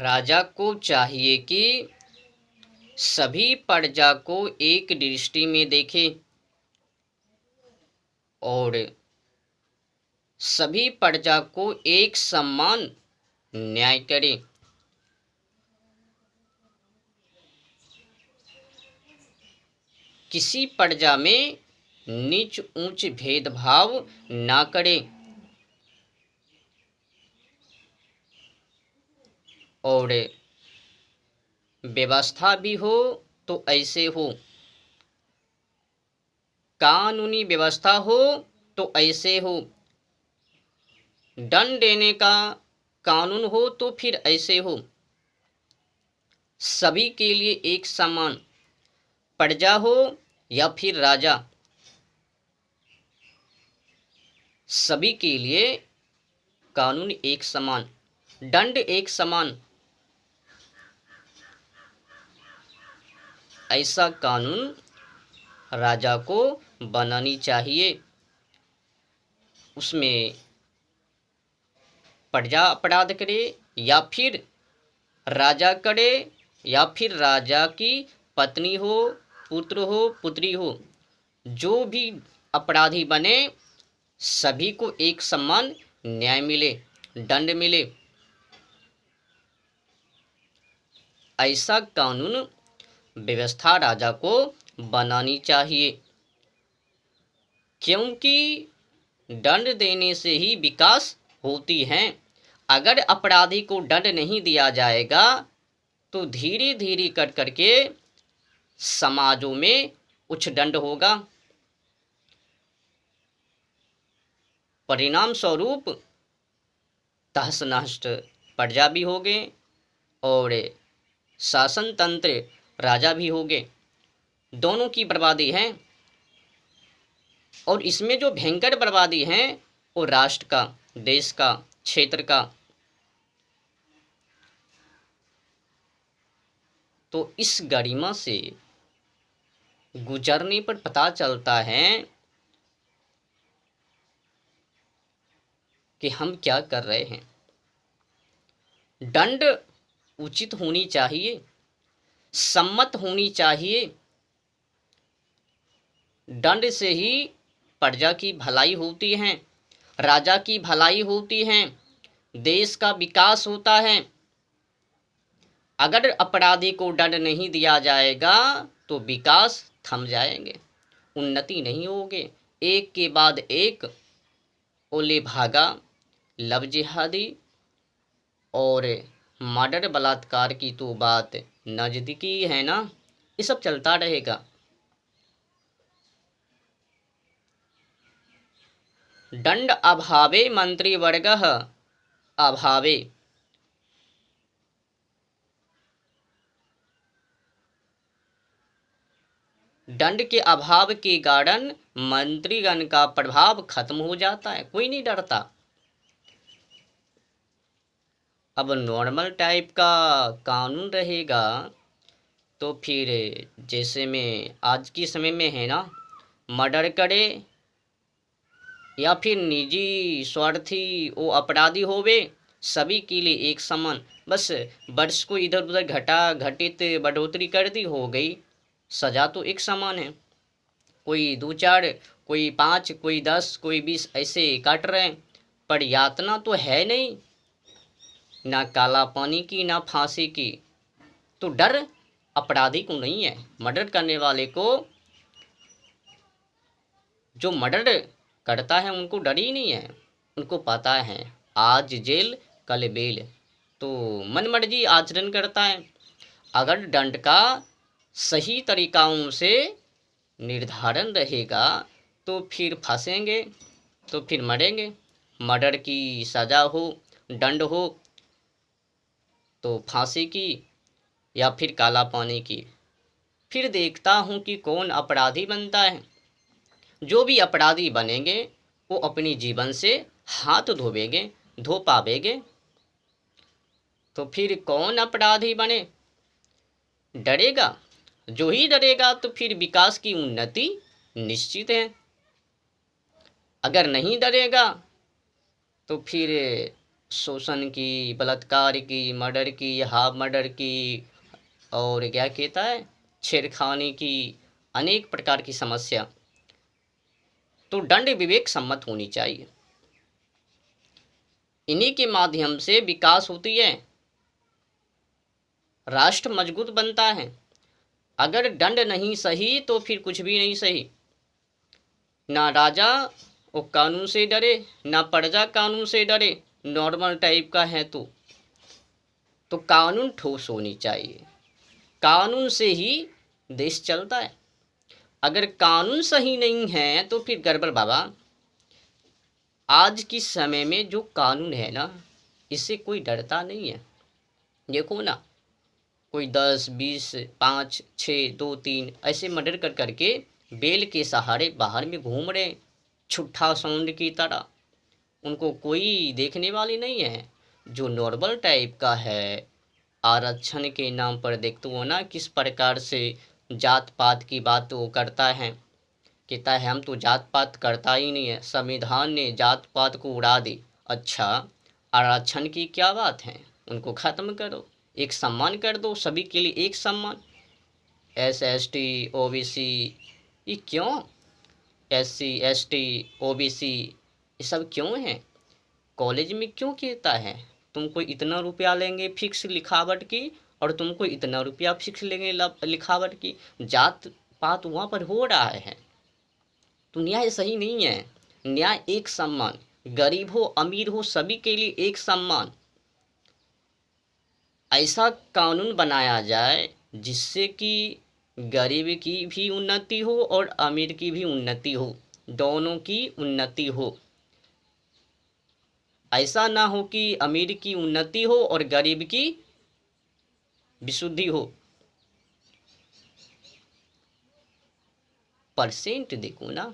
राजा को चाहिए कि सभी प्रजा को एक दृष्टि में देखे और सभी प्रजा को एक समान न्याय करे। किसी प्रजा में नीच ऊंच भेदभाव ना करे और व्यवस्था भी हो तो ऐसे हो, कानूनी व्यवस्था हो तो ऐसे हो, दंड देने का कानून हो तो फिर ऐसे हो। सभी के लिए एक समान, प्रजा हो या फिर राजा, सभी के लिए कानून एक समान, दंड एक समान। ऐसा कानून राजा को बनानी चाहिए। उसमें प्रजा अपराध करे या फिर राजा करे या फिर राजा की पत्नी हो, पुत्र हो, पुत्री हो, जो भी अपराधी बने सभी को एक समान न्याय मिले, दंड मिले। ऐसा कानून व्यवस्था राजा को बनानी चाहिए, क्योंकि दंड देने से ही विकास होती है। अगर अपराधी को दंड नहीं दिया जाएगा तो धीरे धीरे कर करके समाजों में उच्च दंड होगा, परिणाम स्वरूप तहस नहस प्रजा भी होगे और शासन तंत्र राजा भी होगे, दोनों की बर्बादी है। और इसमें जो भयंकर बर्बादी है वो राष्ट्र का, देश का, क्षेत्र का। तो इस गरिमा से गुजरने पर पता चलता है कि हम क्या कर रहे हैं। दंड उचित होनी चाहिए, सम्मत होनी चाहिए। दंड से ही प्रजा की भलाई होती है, राजा की भलाई होती है, देश का विकास होता है। अगर अपराधी को दंड नहीं दिया जाएगा तो विकास थम जाएंगे, उन्नति नहीं होगी। एक के बाद एक ओले भागा, लव जिहादी और मर्डर बलात्कार की तो बात नजदीकी है ना, ये सब चलता रहेगा। दंड अभावे मंत्रिवर्गः अभावे, दंड के अभाव के कारण मंत्रीगण का प्रभाव खत्म हो जाता है, कोई नहीं डरता। अब नॉर्मल टाइप का कानून रहेगा तो फिर जैसे में आज के समय में है ना, मर्डर करे या फिर निजी स्वार्थी वो अपराधी होवे, सभी के लिए एक समान, बस वर्ष को इधर उधर घटित बढ़ोतरी कर दी, हो गई, सजा तो एक समान है। कोई 2-4, कोई 5, कोई 10, कोई 20 ऐसे काट रहे हैं, पर यातना तो है नहीं, ना काला पानी की ना फांसी की। तो डर अपराधी को नहीं है, मर्डर करने वाले को, जो मर्डर करता है उनको डर ही नहीं है। उनको पता है आज जेल कल बेल, तो मन मर्जी आचरण करता है। अगर दंड का सही तरीकाओं से निर्धारण रहेगा तो फिर फंसेंगे, तो फिर मरेंगे। मर्डर की सज़ा हो, दंड हो तो फांसी की या फिर काला पानी की। फिर देखता हूँ कि कौन अपराधी बनता है। जो भी अपराधी बनेंगे वो अपनी जीवन से हाथ धोवेंगे, धो पावेंगे। तो फिर कौन अपराधी बने, डरेगा। जो ही डरेगा तो फिर विकास की उन्नति निश्चित है। अगर नहीं डरेगा तो फिर शोषण की, बलात्कार की, मर्डर की, हाफ मर्डर की, और क्या कहता है, छेड़खानी की, अनेक प्रकार की समस्या। तो दंड विवेक सम्मत होनी चाहिए। इन्हीं के माध्यम से विकास होती है, राष्ट्र मजबूत बनता है। अगर दंड नहीं सही तो फिर कुछ भी नहीं सही। ना राजा वो कानून से डरे, ना प्रजा कानून से डरे, नॉर्मल टाइप का है तो कानून ठोस होनी चाहिए। कानून से ही देश चलता है। अगर कानून सही नहीं है तो फिर गड़बड़ बाबा। आज के समय में जो कानून है ना, इससे कोई डरता नहीं है। देखो ना, कोई 10, 20, 5, 6, 2, 3 ऐसे मर्डर कर करके बेल के सहारे बाहर में घूम रहे, छुट्टा साउंड की तरह। उनको कोई देखने वाली नहीं है। जो नॉर्मल टाइप का है, आरक्षण के नाम पर देखते हो ना किस प्रकार से जात पात की बात वो करता है। कहता है हम तो जात पात करता ही नहीं है, संविधान ने जात पात को उड़ा दी। अच्छा, आरक्षण की क्या बात है, उनको ख़त्म करो, एक सम्मान कर दो, सभी के लिए एक सम्मान। SST OBC ये क्यों, SC ST OBC ये सब क्यों है? कॉलेज में क्यों कहता है तुमको इतना रुपया लेंगे फिक्स लिखावट की, और तुमको इतना रुपया फिक्स लेंगे लिखावट की। जात पात वहाँ पर हो रहा है तो न्याय सही नहीं है। न्याय एक सम्मान, गरीब हो अमीर हो सभी के लिए एक सम्मान। ऐसा कानून बनाया जाए जिससे कि गरीब की भी उन्नति हो और अमीर की भी उन्नति हो, दोनों की उन्नति हो। ऐसा ना हो कि अमीर की उन्नति हो और गरीब की विशुद्धि हो। परसेंट देखो ना,